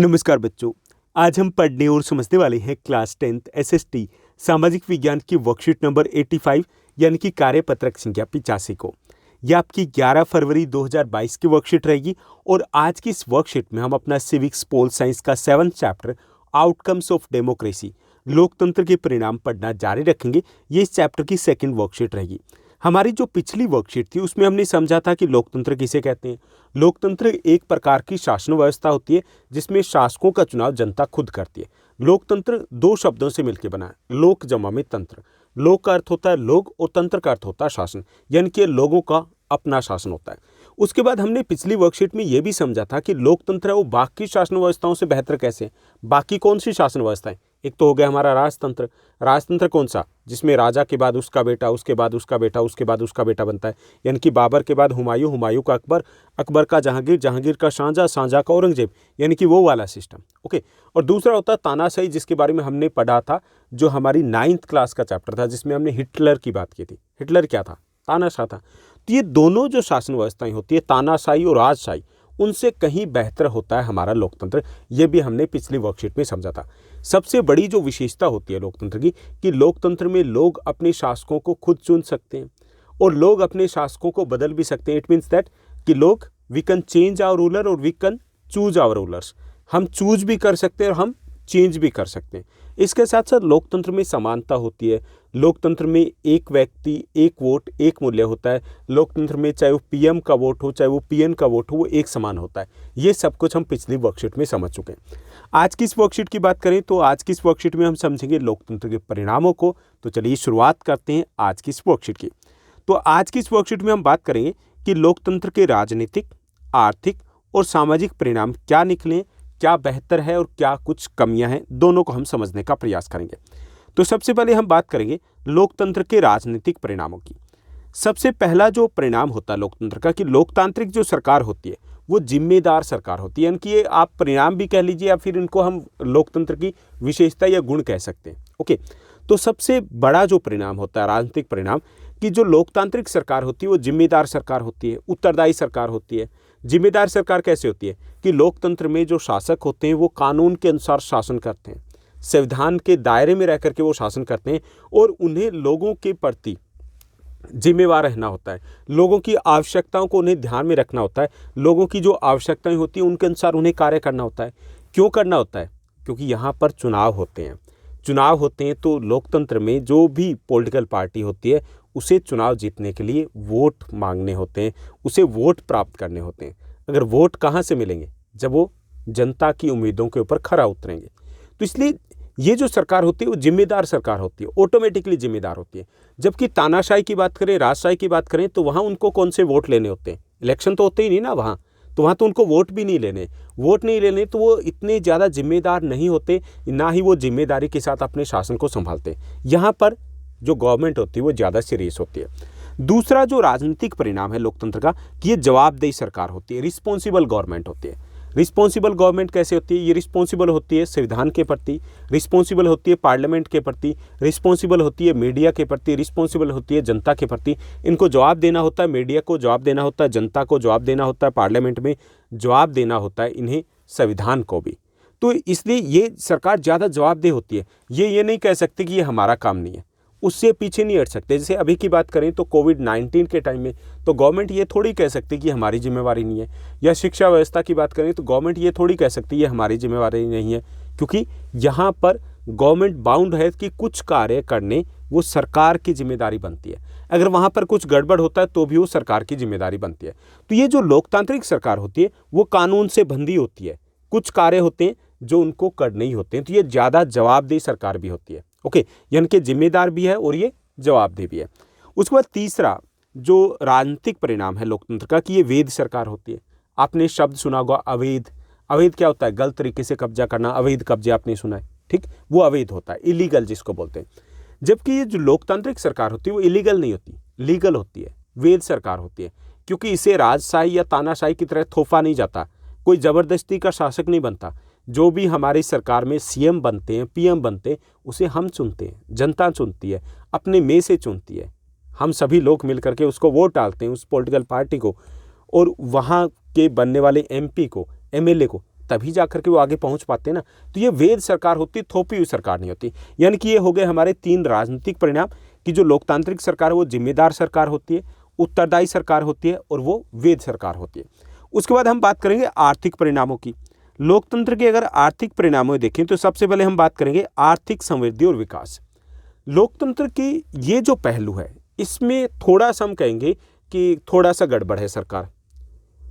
नमस्कार बच्चों। आज हम पढ़ने और समझने वाले हैं क्लास 10th एसएसटी सामाजिक विज्ञान की वर्कशीट नंबर 85 यानी कि कार्यपत्रक संख्या 85 को। यह आपकी 11 फरवरी 2022 की वर्कशीट रहेगी और आज की इस वर्कशीट में हम अपना सिविक्स पोल साइंस का 7th chapter outcomes of democracy लोकतंत्र के परिणाम पढ़ना जारी रखेंगे। ये इस चैप्टर की सेकंड वर्कशीट रहेगी। हमारी जो पिछली वर्कशीट थी उसमें हमने समझा था कि लोकतंत्र किसे कहते हैं। लोकतंत्र एक प्रकार की शासन व्यवस्था होती है जिसमें शासकों का चुनाव जनता खुद करती है। लोकतंत्र दो शब्दों से मिलकर बना है, लोक जमा में तंत्र। लोक का अर्थ होता है लोग और तंत्र का अर्थ होता है शासन, यानी कि लोगों का अपना शासन होता है। उसके बाद हमने पिछली वर्कशीट में यह भी समझा था कि लोकतंत्र है वो बाकी शासन व्यवस्थाओं से बेहतर कैसे है। बाकी कौन सी शासन व्यवस्थाएं? एक तो हो गया हमारा राजतंत्र। राजतंत्र कौन सा? जिसमें राजा के बाद उसका बेटा, उसके बाद उसका बेटा, उसके बाद उसका बेटा बनता है, यानी कि बाबर के बाद हुमायूं, हुमायूं का अकबर, अकबर का जहांगीर, जहांगीर का शाहजहां, शाहजहां का औरंगजेब, यानी कि वो वाला सिस्टम। ओके। और दूसरा होता है तानाशाही, जिसके बारे में हमने पढ़ा था, जो हमारी 9th क्लास का चैप्टर था, जिसमें हमने हिटलर की बात की थी। हिटलर क्या था? तानाशाह था। तो ये दोनों जो शासन व्यवस्थाएं होती है, तानाशाही और राजशाही, उनसे कहीं बेहतर होता है हमारा लोकतंत्र। ये भी हमने पिछली वर्कशीट में समझा था। सबसे बड़ी जो विशेषता होती है लोकतंत्र की, कि लोकतंत्र में लोग अपने शासकों को खुद चुन सकते हैं और लोग अपने शासकों को बदल भी सकते हैं। इट मीन्स दैट कि लोग we can change our ruler और we can choose our rulers. हम चूज भी कर सकते हैं और हम चेंज भी कर सकते हैं। इसके साथ साथ लोकतंत्र में समानता होती है। लोकतंत्र में एक व्यक्ति एक वोट एक मूल्य होता है। लोकतंत्र में चाहे वो पीएम का वोट हो, चाहे वो पीएन का वोट हो, वो एक समान होता है। ये सब कुछ हम पिछली वर्कशीट में समझ चुके हैं। आज की इस वर्कशीट की बात करें तो आज की इस वर्कशीट में हम समझेंगे लोकतंत्र के परिणामों को। तो चलिए शुरुआत करते हैं आज की इस वर्कशीट की। तो आज की इस वर्कशीट में हम बात करेंगे कि लोकतंत्र के राजनीतिक, आर्थिक और सामाजिक परिणाम क्या निकले, क्या बेहतर है और क्या कुछ कमियां हैं, दोनों को हम समझने का प्रयास करेंगे। तो सबसे पहले हम बात करेंगे लोकतंत्र के राजनीतिक परिणामों की। सबसे पहला जो परिणाम होता है लोकतंत्र का, कि लोकतांत्रिक जो सरकार होती है वो जिम्मेदार सरकार होती है। यानी कि ये आप परिणाम भी कह लीजिए या फिर इनको हम लोकतंत्र की विशेषता या गुण कह सकते हैं। ओके। तो सबसे बड़ा जो परिणाम होता है राजनीतिक परिणाम, कि जो लोकतांत्रिक सरकार होती है वो जिम्मेदार सरकार होती है, उत्तरदायी सरकार होती है। जिम्मेदार सरकार कैसे होती है? कि लोकतंत्र में जो शासक होते हैं वो कानून के अनुसार शासन करते हैं, संविधान के दायरे में रह करके वो शासन करते हैं और उन्हें लोगों के प्रति जिम्मेवार रहना होता है। लोगों की आवश्यकताओं को उन्हें ध्यान में रखना होता है। लोगों की जो आवश्यकताएं होती हैं उनके अनुसार उन्हें कार्य करना होता है। क्यों करना होता है? क्योंकि यहाँ पर चुनाव होते हैं। चुनाव होते हैं तो लोकतंत्र में जो भी पॉलिटिकल पार्टी होती है उसे चुनाव जीतने के लिए वोट मांगने होते हैं, उसे वोट प्राप्त करने होते हैं। अगर वोट कहाँ से मिलेंगे? जब वो जनता की उम्मीदों के ऊपर खरा उतरेंगे। तो इसलिए ये जो सरकार होती है वो जिम्मेदार सरकार होती है, ऑटोमेटिकली जिम्मेदार होती है। जबकि तानाशाही की बात करें, राजशाही की बात करें, तो वहाँ उनको कौन से वोट लेने होते हैं? इलेक्शन तो होते ही नहीं ना वहाँ, तो वहाँ तो उनको वोट भी नहीं लेने। वोट नहीं लेने तो वो इतने ज़्यादा जिम्मेदार नहीं होते, ना ही वो जिम्मेदारी के साथ अपने शासन को संभालते। यहाँ पर जो गवर्नमेंट होती है वो ज़्यादा सीरियस होती है। दूसरा जो राजनीतिक परिणाम है लोकतंत्र का, कि ये जवाबदेही सरकार होती है, रिस्पॉन्सिबल गवर्नमेंट होती है। रिस्पॉन्सिबल गवर्नमेंट कैसे होती है? ये रिस्पॉन्सिबल होती है संविधान के प्रति, रिस्पॉन्सिबल होती है पार्लियामेंट के प्रति, रिस्पॉन्सिबल होती है मीडिया के प्रति, रिस्पॉन्सिबल होती है जनता के प्रति। इनको जवाब देना होता है, मीडिया को जवाब देना होता है, जनता को जवाब देना होता है, पार्लियामेंट में जवाब देना होता है, इन्हें संविधान को भी। तो इसलिए ये सरकार ज़्यादा जवाबदेह होती है। ये नहीं कह सकते कि ये हमारा काम नहीं है, उससे पीछे नहीं हट सकते। जैसे अभी की बात करें तो कोविड-19 के टाइम में तो गवर्नमेंट ये थोड़ी कह सकती कि हमारी जिम्मेवारी नहीं है, या शिक्षा व्यवस्था की बात करें तो गवर्नमेंट ये थोड़ी कह सकती है हमारी जिम्मेवारी नहीं है, क्योंकि यहाँ पर गवर्नमेंट बाउंड है कि कुछ कार्य करने वो सरकार की जिम्मेदारी बनती है। अगर वहाँ पर कुछ गड़बड़ होता है तो भी वो सरकार की जिम्मेदारी बनती है। तो ये जो लोकतांत्रिक सरकार होती है वो कानून से बंधी होती है। कुछ कार्य होते हैं जो उनको करने ही होते हैं, तो ये ज़्यादा जवाबदेह सरकार भी होती है। ओके। यानी कि जिम्मेदार भी है और ये जवाबदेह भी है। उसके बाद तीसरा जो राजनीतिक परिणाम है लोकतंत्र का, कि ये वैध सरकार होती है। आपने शब्द सुना होगा अवैध। अवैध क्या होता है? गलत तरीके से कब्जा करना। अवैध कब्जे आपने सुना है, ठीक? वो अवैध होता है, इलीगल जिसको बोलते हैं। जबकि ये जो लोकतांत्रिक सरकार होती है वो इलीगल नहीं होती, लीगल होती है, वैध सरकार होती है। क्योंकि इसे राजशाही या तानाशाही की तरह थोपा नहीं जाता, कोई ज़बरदस्ती का शासक नहीं बनता। जो भी हमारी सरकार में सीएम बनते हैं, पीएम बनते हैं, उसे हम चुनते हैं, जनता चुनती है, अपने में से चुनती है। हम सभी लोग मिल करके उसको वोट डालते हैं, उस पॉलिटिकल पार्टी को, और वहाँ के बनने वाले एमपी को, एमएलए को, तभी जाकर के वो आगे पहुंच पाते हैं ना। तो ये वेद सरकार होती, थोपी हुई सरकार नहीं होती। यानी कि ये हो गए हमारे 3 राजनीतिक परिणाम कि जो लोकतांत्रिक सरकार है वो जिम्मेदार सरकार होती है, उत्तरदायी सरकार होती है और वो वेद सरकार होती है। उसके बाद हम बात करेंगे आर्थिक परिणामों की। लोकतंत्र के अगर आर्थिक परिणामों देखें तो सबसे पहले हम बात करेंगे आर्थिक समृद्धि और विकास। लोकतंत्र की ये जो पहलू है इसमें थोड़ा सा हम कहेंगे कि थोड़ा सा गड़बड़ है सरकार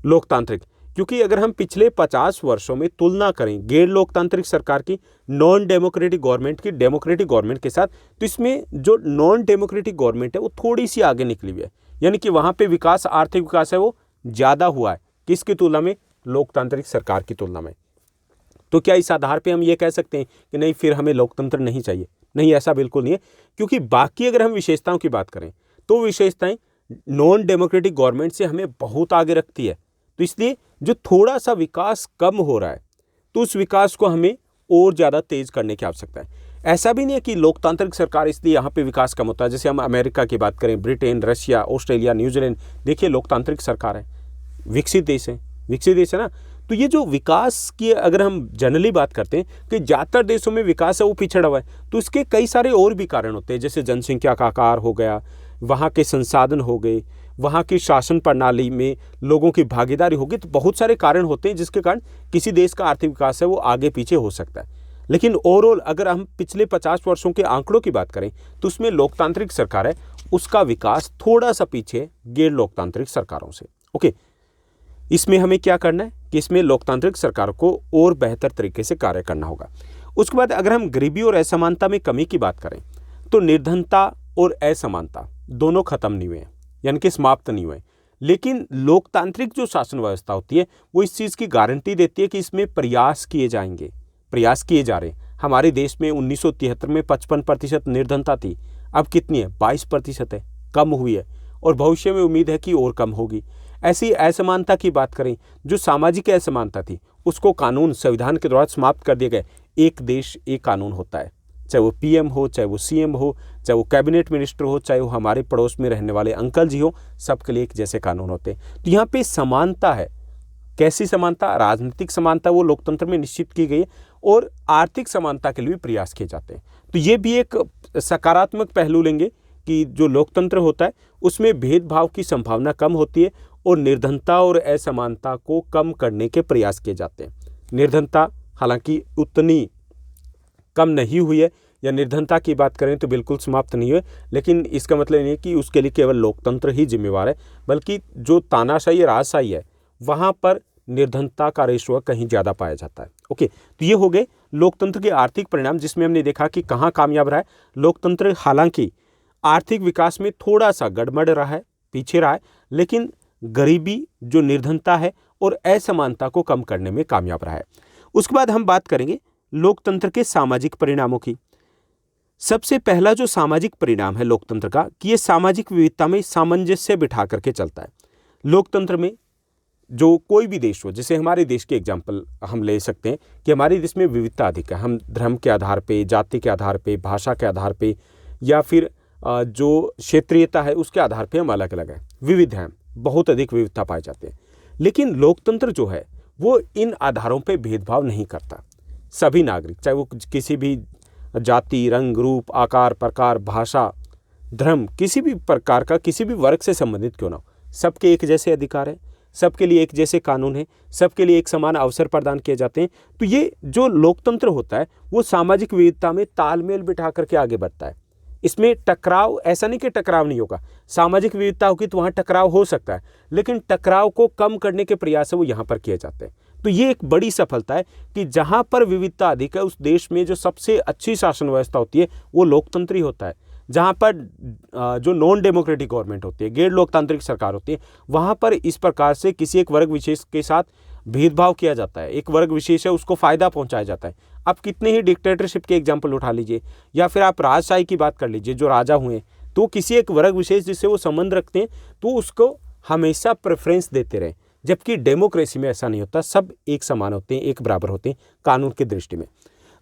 लोकतांत्रिक, क्योंकि अगर हम पिछले 50 वर्षों में तुलना करें गैर लोकतांत्रिक सरकार की नॉन डेमोक्रेटिक गवर्नमेंट की डेमोक्रेटिक गवर्नमेंट के साथ, तो इसमें जो नॉन डेमोक्रेटिक गवर्नमेंट है वो थोड़ी सी आगे निकली हुई है। यानी कि वहाँ पे विकास, आर्थिक विकास है वो ज़्यादा हुआ है किसकी तुलना में, लोकतांत्रिक सरकार की तुलना में। तो क्या इस आधार पे हम ये कह सकते हैं कि नहीं फिर हमें लोकतंत्र नहीं चाहिए? नहीं, ऐसा बिल्कुल नहीं है, क्योंकि बाकी अगर हम विशेषताओं की बात करें तो विशेषताएं नॉन डेमोक्रेटिक गवर्नमेंट से हमें बहुत आगे रखती है। तो इसलिए जो थोड़ा सा विकास कम हो रहा है तो उस विकास को हमें और ज़्यादा तेज करने की आवश्यकता है। ऐसा भी नहीं है कि लोकतांत्रिक सरकार इसलिए यहाँ पे विकास कम होता है। जैसे हम अमेरिका की बात करें, ब्रिटेन, रशिया, ऑस्ट्रेलिया, न्यूजीलैंड, देखिए लोकतांत्रिक सरकार है, विकसित देश है, विकसित देश है ना। तो ये जो विकास की अगर हम जनरली बात करते हैं कि ज़्यादातर देशों में विकास है वो पिछड़ा हुआ है, तो इसके कई सारे और भी कारण होते हैं। जैसे जनसंख्या का आकार हो गया, वहाँ के संसाधन हो गए, वहाँ की शासन प्रणाली में लोगों की भागीदारी होगी, तो बहुत सारे कारण होते हैं जिसके कारण किसी देश का आर्थिक विकास है वो आगे पीछे हो सकता है। लेकिन ओवरऑल अगर हम पिछले 50 वर्षों के आंकड़ों की बात करें तो उसमें लोकतांत्रिक सरकार है उसका विकास थोड़ा सा पीछे गैर लोकतांत्रिक सरकारों से। ओके, इसमें हमें क्या करना है कि इसमें लोकतांत्रिक सरकार को और बेहतर तरीके से कार्य करना होगा। उसके बाद अगर हम गरीबी और असमानता में कमी की बात करें तो निर्धनता और असमानता दोनों खत्म नहीं हुए हैं, यानी कि समाप्त नहीं हुए। लेकिन लोकतांत्रिक जो शासन व्यवस्था होती है वो इस चीज़ की गारंटी देती है कि इसमें प्रयास किए जाएंगे, प्रयास किए जा रहे हैं। हमारे देश में 1973 में 55% निर्धनता थी, अब कितनी है? 22% है, कम हुई है और भविष्य में उम्मीद है कि और कम होगी। ऐसी असमानता की बात करें, जो सामाजिक असमानता थी उसको कानून संविधान के द्वारा समाप्त कर दिया गया। एक देश एक कानून होता है, चाहे वो पीएम हो, चाहे वो सीएम हो, चाहे वो कैबिनेट मिनिस्टर हो, चाहे वो हमारे पड़ोस में रहने वाले अंकल जी हो, सबके लिए एक जैसे कानून होते हैं। तो यहाँ पे समानता है। कैसी समानता? राजनीतिक समानता वो लोकतंत्र में निश्चित की गई है और आर्थिक समानता के लिए भी प्रयास किए जाते हैं। तो ये भी एक सकारात्मक पहलू लेंगे कि जो लोकतंत्र होता है उसमें भेदभाव की संभावना कम होती है और निर्धनता और असमानता को कम करने के प्रयास किए जाते हैं। निर्धनता हालांकि उतनी कम नहीं हुई है, या निर्धनता की बात करें तो बिल्कुल समाप्त नहीं हुए, लेकिन इसका मतलब नहीं है कि उसके लिए केवल लोकतंत्र ही जिम्मेवार है, बल्कि जो तानाशाही राजशाही है वहाँ पर निर्धनता का रेशो कहीं ज़्यादा पाया जाता है। ओके, तो ये हो गए लोकतंत्र के आर्थिक परिणाम, जिसमें हमने देखा कि कहाँ कामयाब रहा है लोकतंत्र। हालांकि आर्थिक विकास में थोड़ा सा गड़बड़ रहा है, पीछे रहा है, लेकिन गरीबी, जो निर्धनता है और असमानता को कम करने में कामयाब रहा है। उसके बाद हम बात करेंगे लोकतंत्र के सामाजिक परिणामों की। सबसे पहला जो सामाजिक परिणाम है लोकतंत्र का कि ये सामाजिक विविधता में सामंजस्य बिठा करके चलता है। लोकतंत्र में जो कोई भी देश हो, जैसे हमारे देश के एग्जाम्पल हम ले सकते हैं कि हमारे देश में विविधता अधिक है। हम धर्म के आधार पे, जाति के आधार पे, भाषा के आधार पे या फिर जो क्षेत्रीयता है उसके आधार पे हम अलग अलग हैं, विविध हैं, बहुत अधिक विविधता पाए जाते हैं। लेकिन लोकतंत्र जो है वो इन आधारों पे भेदभाव नहीं करता। सभी नागरिक, चाहे वो किसी भी जाति, रंग, रूप, आकार, प्रकार, भाषा, धर्म, किसी भी प्रकार का, किसी भी वर्ग से संबंधित क्यों ना हो, सबके एक जैसे अधिकार हैं, सबके लिए एक जैसे कानून है, सबके लिए एक समान अवसर प्रदान किए जाते हैं। तो ये जो लोकतंत्र होता है वो सामाजिक विविधता में तालमेल बिठा करके आगे बढ़ता है। इसमें टकराव, ऐसा नहीं कि टकराव नहीं होगा, सामाजिक विविधता होगी तो वहाँ टकराव हो सकता है, लेकिन टकराव को कम करने के प्रयास है वो यहाँ पर किए जाते हैं। तो ये एक बड़ी सफलता है कि जहाँ पर विविधता अधिक है उस देश में जो सबसे अच्छी शासन व्यवस्था होती है वो लोकतंत्री होता है। जहाँ पर जो नॉन डेमोक्रेटिक गवर्नमेंट होती है, गैर लोकतांत्रिक सरकार होती है, वहाँ पर इस प्रकार से किसी एक वर्ग विशेष के साथ भेदभाव किया जाता है। एक वर्ग विशेष है उसको फ़ायदा पहुँचाया जाता है। आप कितने ही डिक्टेटरशिप के एग्जाम्पल उठा लीजिए या फिर आप राजशाही की बात कर लीजिए, जो राजा हुए तो किसी एक वर्ग विशेष जिससे वो संबंध रखते हैं तो उसको हमेशा प्रेफरेंस देते रहे, जबकि डेमोक्रेसी में ऐसा नहीं होता। सब एक समान होते हैं, एक बराबर होते हैं कानून की दृष्टि में।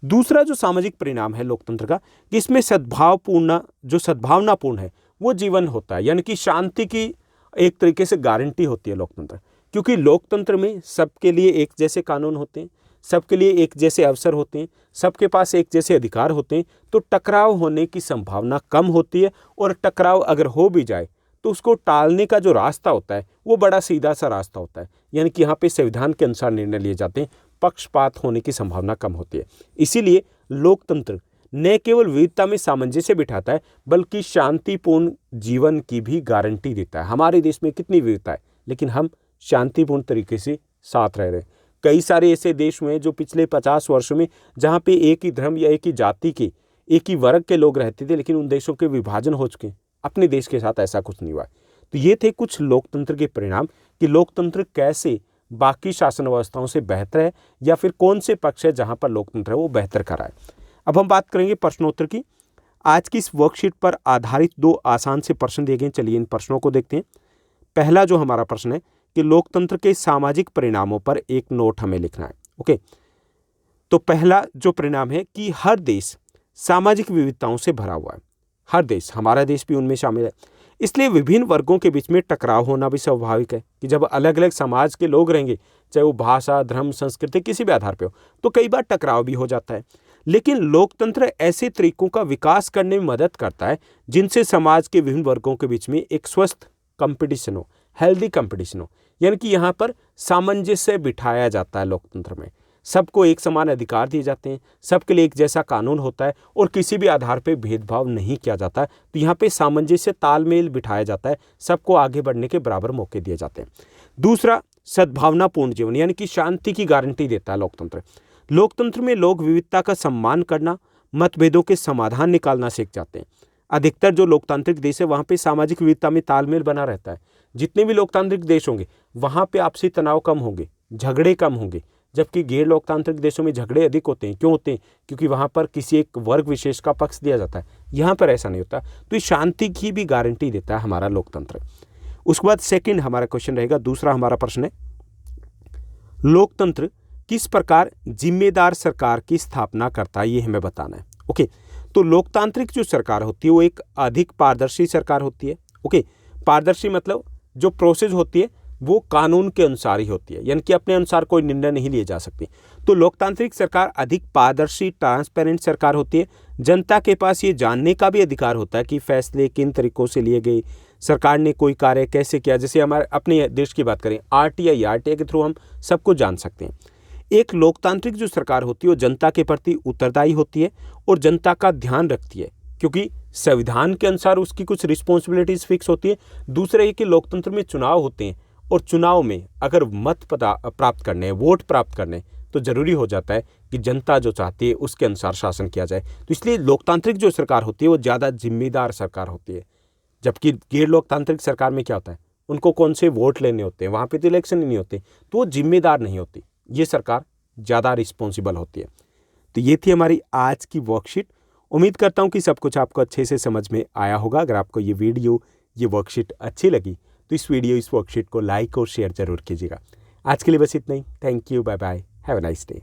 दूसरा जो सामाजिक परिणाम है लोकतंत्र का कि इसमें सद्भावनापूर्ण है वो जीवन होता है, यानी कि शांति की एक तरीके से गारंटी होती है लोकतंत्र, क्योंकि लोकतंत्र में सबके लिए एक जैसे कानून होते हैं, सबके लिए एक जैसे अवसर होते हैं, सबके पास एक जैसे अधिकार होते हैं, तो टकराव होने की संभावना कम होती है। और टकराव अगर हो भी जाए तो उसको टालने का जो रास्ता होता है वो बड़ा सीधा सा रास्ता होता है, यानी कि यहाँ पे संविधान के अनुसार निर्णय लिए जाते हैं, पक्षपात होने की संभावना कम होती है। इसीलिए लोकतंत्र न केवल विविधता में सामंजस्य बिठाता है बल्कि शांतिपूर्ण जीवन की भी गारंटी देता है। हमारे देश में कितनी विविधता है, लेकिन हम शांतिपूर्ण तरीके से साथ रह रहे हैं। कई सारे ऐसे देश हुए हैं जो पिछले 50 वर्षों में, जहाँ पे एक ही धर्म या एक ही जाति के, एक ही वर्ग के लोग रहते थे, लेकिन उन देशों के विभाजन हो चुके हैं। अपने देश के साथ ऐसा कुछ नहीं हुआ। तो ये थे कुछ लोकतंत्र के परिणाम कि लोकतंत्र कैसे बाकी शासन व्यवस्थाओं से बेहतर है, या फिर कौन से पक्ष है जहाँ पर लोकतंत्र है वो बेहतर कर रहा है। अब हम बात करेंगे प्रश्नोत्तर की। आज की इस वर्कशीट पर आधारित 2 आसान से प्रश्न दिए गए। चलिए इन प्रश्नों को देखते हैं। पहला जो हमारा प्रश्न है कि लोकतंत्र के सामाजिक परिणामों पर एक नोट हमें लिखना है। ओके, तो पहला जो परिणाम है कि हर देश सामाजिक विविधताओं से भरा हुआ है। हर देश, हमारा देश भी उनमें शामिल है, इसलिए विभिन्न वर्गों के बीच में टकराव होना भी स्वाभाविक है कि जब अलग अलग समाज के लोग रहेंगे, चाहे वो भाषा, धर्म, संस्कृति किसी भी आधार पर हो, तो कई बार टकराव भी हो जाता है। लेकिन लोकतंत्र ऐसे तरीकों का विकास करने में मदद करता है जिनसे समाज के विभिन्न वर्गों के बीच में एक स्वस्थ कंपटीशन हो, हेल्दी कंपटीशन हो, यानी कि यहाँ पर सामंजस्य बिठाया जाता है। लोकतंत्र में सबको एक समान अधिकार दिए जाते हैं, सबके लिए एक जैसा कानून होता है और किसी भी आधार पर भेदभाव नहीं किया जाता है। तो यहाँ पे सामंजस्य, तालमेल बिठाया जाता है, सबको आगे बढ़ने के बराबर मौके दिए जाते हैं। दूसरा, सद्भावनापूर्ण जीवन, यानी कि शांति की गारंटी देता है लोकतंत्र। लोकतंत्र में लोग विविधता का सम्मान करना, मतभेदों के समाधान निकालना सीख जाते हैं। अधिकतर जो लोकतांत्रिक देश है वहाँ पे सामाजिक विविधता में तालमेल बना रहता है। जितने भी लोकतांत्रिक देश होंगे वहाँ पे आपसी तनाव कम होंगे, झगड़े कम होंगे, जबकि गैर लोकतांत्रिक देशों में झगड़े अधिक होते हैं। क्यों होते हैं? क्योंकि वहाँ पर किसी एक वर्ग विशेष का पक्ष दिया जाता है, यहाँ पर ऐसा नहीं होता। तो ये शांति की भी गारंटी देता है हमारा लोकतंत्र। उसके बाद सेकेंड हमारा क्वेश्चन रहेगा, दूसरा हमारा प्रश्न है, लोकतंत्र किस प्रकार जिम्मेदार सरकार की स्थापना करता है, ये हमें बताना है। ओके, तो लोकतांत्रिक जो सरकार होती है वो एक अधिक पारदर्शी सरकार होती है। ओके, पारदर्शी मतलब जो प्रोसेस होती है वो कानून के अनुसार ही होती है, यानी कि अपने अनुसार कोई निर्णय नहीं लिए जा सकते। तो लोकतांत्रिक सरकार अधिक पारदर्शी, ट्रांसपेरेंट सरकार होती है। जनता के पास ये जानने का भी अधिकार होता है कि फैसले किन तरीकों से लिए गए, सरकार ने कोई कार्य कैसे किया। जैसे हमारे अपने देश की बात करें, आरटीआई के थ्रू हम सब कुछ जान सकते हैं। एक लोकतांत्रिक जो सरकार होती है वो जनता के प्रति उत्तरदायी होती है और जनता का ध्यान रखती है, क्योंकि संविधान के अनुसार उसकी कुछ रिस्पॉन्सिबिलिटीज फिक्स होती है। दूसरा ये कि लोकतंत्र में चुनाव होते हैं और चुनाव में अगर मत प्राप्त करने हैं, वोट प्राप्त करने, तो जरूरी हो जाता है कि जनता जो चाहती है उसके अनुसार शासन किया जाए। तो इसलिए लोकतांत्रिक जो सरकार होती है वो ज़्यादा जिम्मेदार सरकार होती है। जबकि गैर लोकतांत्रिक सरकार में क्या होता है, उनको कौन से वोट लेने होते हैं, वहाँ पे तो इलेक्शन ही नहीं होते, तो वो जिम्मेदार नहीं होती। ये सरकार ज़्यादा रिस्पॉन्सिबल होती है। तो ये थी हमारी आज की वर्कशीट। उम्मीद करता हूँ कि सब कुछ आपको अच्छे से समझ में आया होगा। अगर आपको ये वीडियो, ये वर्कशीट अच्छी लगी तो इस वर्कशीट को लाइक और शेयर जरूर कीजिएगा। आज के लिए बस इतना ही। Thank you, bye bye, have a nice day.